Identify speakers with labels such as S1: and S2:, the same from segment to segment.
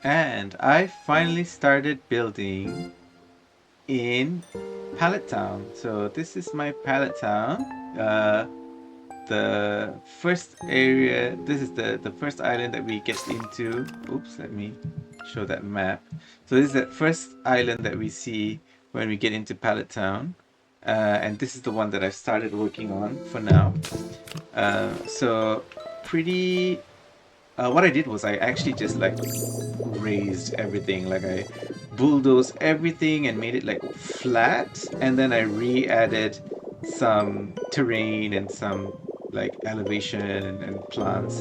S1: And I finally started building in Pallet Town. So this is my Pallet Town. The first area, this is the first island that we get into. Oops, let me show that map. So this is the first island that we see when we get into Pallet Town. And this is the one that I started working on for now. So pretty what I did was I actually just like raised everything. Like I bulldozed everything and made it like flat, and then I re-added some terrain and some like elevation and plants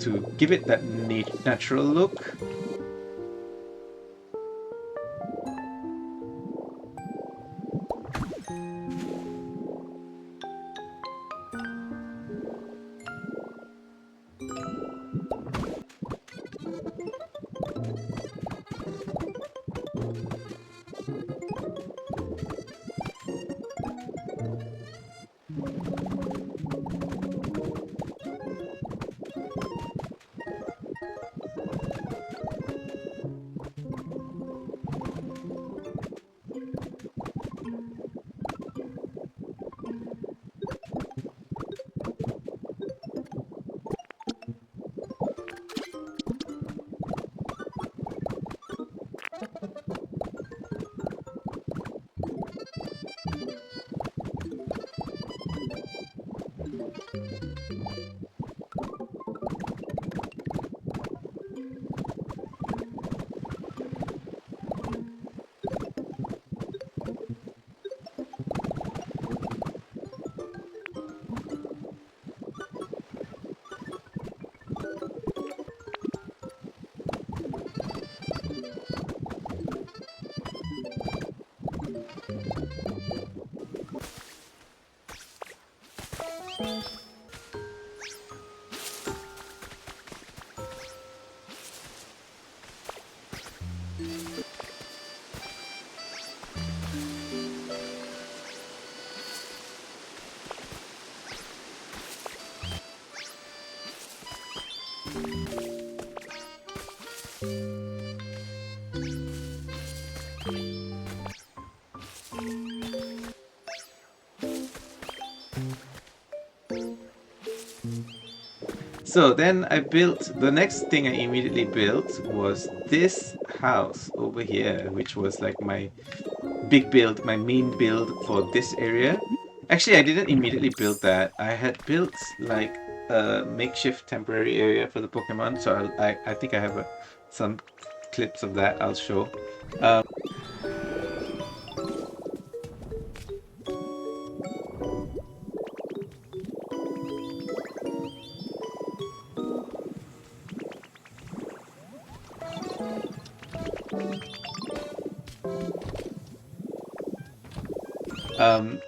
S1: to give it that natural look. So then I built, the next thing I immediately built was this house over here, which was like my big build, my main build for this area. Actually, I didn't immediately build that. I had built like a makeshift temporary area for the Pokemon, so I think I have some clips of that I'll show. Um, um,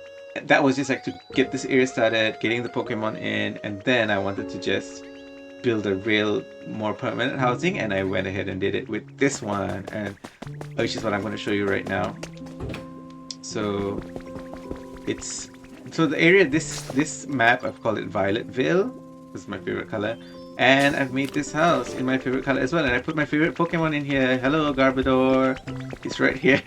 S1: that was just like to get this area started, getting the Pokemon in, and then I wanted to just build a real more permanent housing, and I went ahead and did it with this one, and which is what I'm going to show you right now. So it's so the area, this map, I've called it Violetville. This is my favorite color, and I've made this house in my favorite color as well, and I put my favorite Pokemon in here. Hello, Garbodor. He's right here.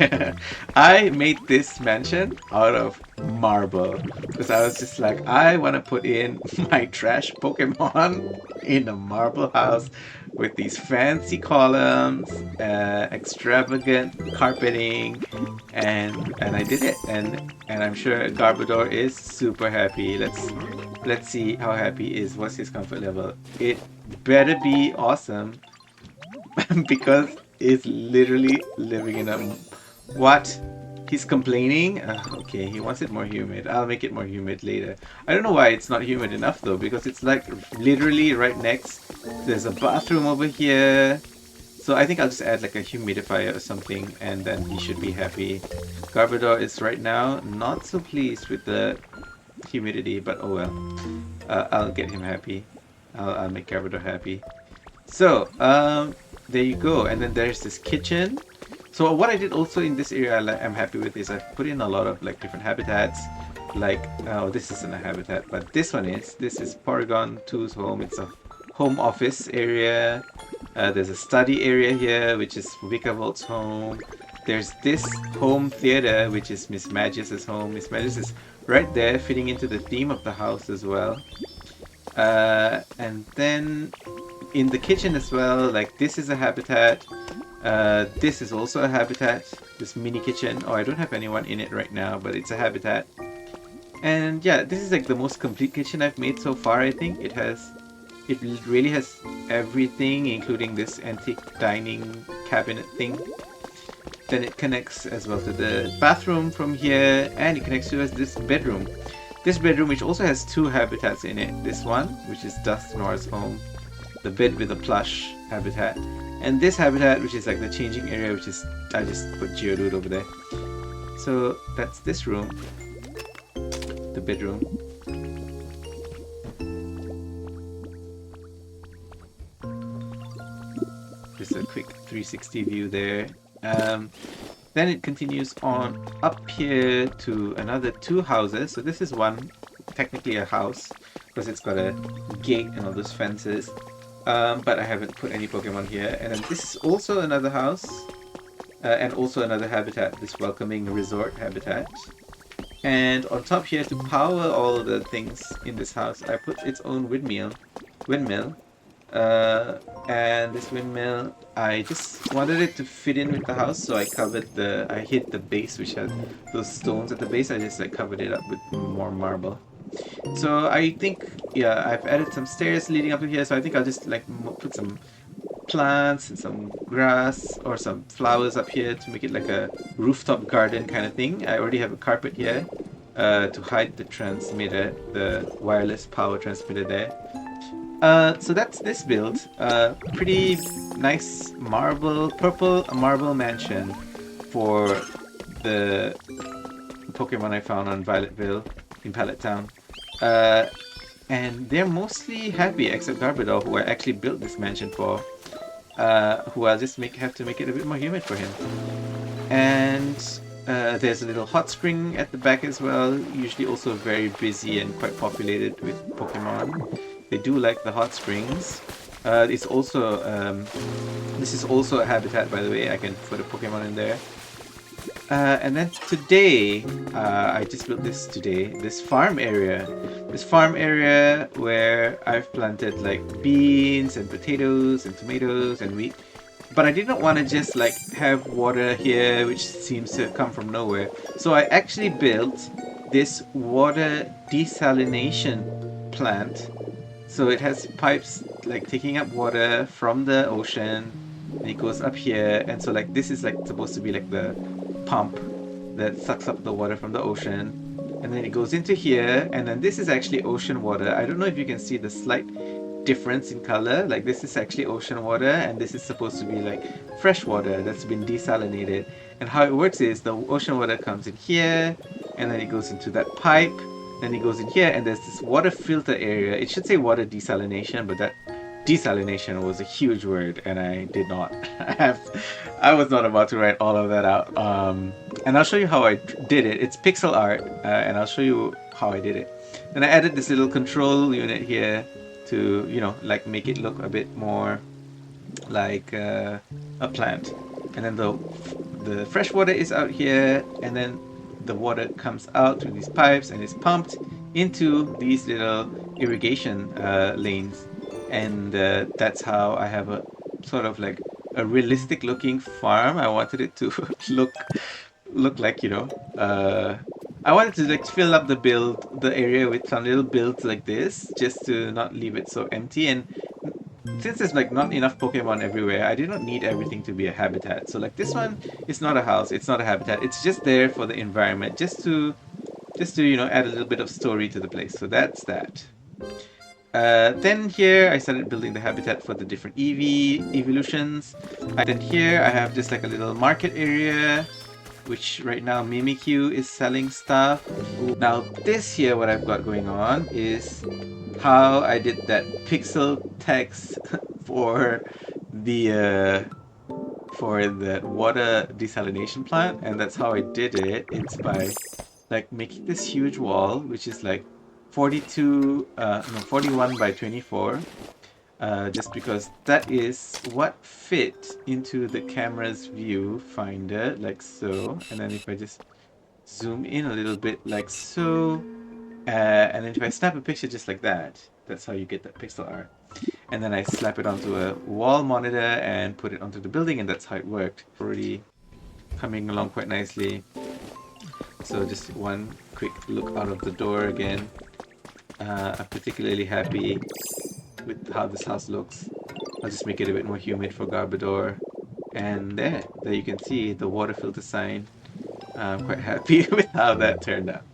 S1: I made this mansion out of marble because I was just like, I want to put in my trash Pokemon in a marble house with these fancy columns, extravagant carpeting, and I did it, and I'm sure Garbodor is super happy. Let's see how happy he is. What's his comfort level? It better be awesome because it's literally living in a what? He's complaining? Okay, he wants it more humid. I'll make it more humid later. I don't know why it's not humid enough though, because it's like literally right next. There's a bathroom over here. So I think I'll just add like a humidifier or something, and then he should be happy. Garbodor is right now not so pleased with the humidity, but oh well. I'll get him happy. I'll make Garbodor happy. So, there you go. And then there's this kitchen. So what I did also in this area I'm happy with is I've put in a lot of like different habitats. Like, oh, this isn't a habitat, but this one is. This is Porygon 2's home. It's a home office area. There's a study area here, which is Vikavolt's home. There's this home theater, which is Miss Magis's home. Miss Magis is right there, fitting into the theme of the house as well. And then in the kitchen as well, like this is a habitat. This is also a habitat, this mini kitchen. Oh, I don't have anyone in it right now, but it's a habitat. And yeah, this is like the most complete kitchen I've made so far, I think. It really has everything, including this antique dining cabinet thing. Then it connects as well to the bathroom from here, and it connects to this bedroom. This bedroom, which also has two habitats in it. This one, which is Dustnor's home, the bed with a plush habitat. And this habitat, which is like the changing area, which is, I just put Geodude over there. So that's this room, the bedroom. Just a quick 360 view there. Then it continues on up here to another two houses. So this is one, technically a house, because it's got a gate and all those fences. But I haven't put any Pokemon here. And then this is also another house, and also another habitat, this welcoming resort habitat. And on top here, to power all the things in this house, I put its own windmill. And this windmill, I just wanted it to fit in with the house, so I hid the base, which had those stones at the base. I just like covered it up with more marble. So I think, yeah, I've added some stairs leading up to here, so I think I'll just like put some plants and some grass or some flowers up here to make it like a rooftop garden kind of thing. I already have a carpet here to hide the transmitter, the wireless power transmitter there. So that's this build. Pretty nice purple marble mansion for the Pokemon I found on Violetville in Pallet Town. And they're mostly happy except Garbodor, who I actually built this mansion for. Who I'll just have to make it a bit more humid for him. And there's a little hot spring at the back as well, usually also very busy and quite populated with Pokemon. They do like the hot springs. It's also this is also a habitat, by the way. I can put a Pokemon in there. And then today, I just built this farm area. This farm area where I've planted like beans and potatoes and tomatoes and wheat. But I did not want to just like have water here, which seems to come from nowhere. So I actually built this water desalination plant. So it has pipes like taking up water from the ocean, and it goes up here. And so like this is like supposed to be like the pump that sucks up the water from the ocean, and then it goes into here, and then this is actually ocean water. I don't know if you can see the slight difference in color. Like this is actually ocean water, and this is supposed to be like fresh water that's been desalinated. And how it works is the ocean water comes in here, and then it goes into that pipe, then it goes in here, and there's this water filter area. It should say water desalination, but that desalination was a huge word, and I did not I was not about to write all of that out. And I'll show you how I did it. It's pixel art, and I'll show you how I did it. Then I added this little control unit here to, you know, like make it look a bit more like a plant. And then the fresh water is out here, and then the water comes out through these pipes and is pumped into these little irrigation lanes. And that's how I have a sort of like a realistic looking farm. I wanted it to look like, you know, I wanted to like fill up the area with some little builds like this, just to not leave it so empty. And since there's like not enough Pokemon everywhere, I did not need everything to be a habitat. So like this one is not a house, it's not a habitat, it's just there for the environment, just to you know, add a little bit of story to the place. So that's that. Then here I started building the habitat for the different evolutions. Then here I have just like a little market area, which right now Mimikyu is selling stuff. Now this here, what I've got going on is how I did that pixel text for the water desalination plant, and that's how I did it. It's by like making this huge wall, which is like 41 by 24. just because that is what fit into the camera's viewfinder, like so. And then if I just zoom in a little bit, like so, and then if I snap a picture just like that, that's how you get that pixel art. And then I slap it onto a wall monitor and put it onto the building, and that's how it worked. Already coming along quite nicely. So just one quick look out of the door again. I'm particularly happy with how this house looks. I'll just make it a bit more humid for Garbodor. And there you can see the water filter sign. I'm quite happy with how that turned out.